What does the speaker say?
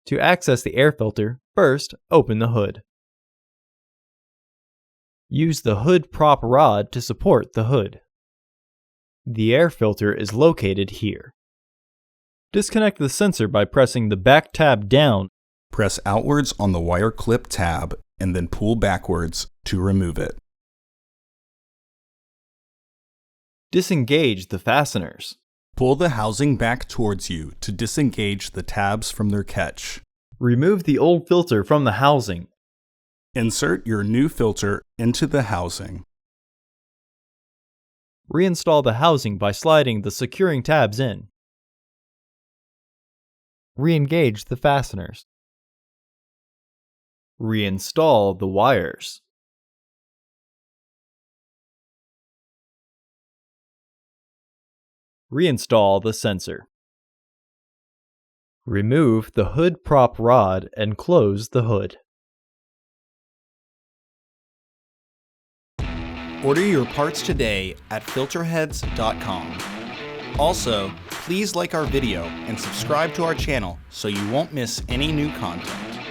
To access the air filter, first open the hood. Use the hood prop rod to support the hood. The air filter is located here. Disconnect the sensor by pressing the back tab down. Press outwards on the wire clip tab and then pull backwards to remove it. Disengage the fasteners. Pull the housing back towards you to disengage the tabs from their catch. Remove the old filter from the housing. Insert your new filter into the housing. Reinstall the housing by sliding the securing tabs in. Re-engage the fasteners. Reinstall the wires. Reinstall the sensor. Remove the hood prop rod and close the hood. Order your parts today at filterheads.com. Also, please like our video and subscribe to our channel so you won't miss any new content.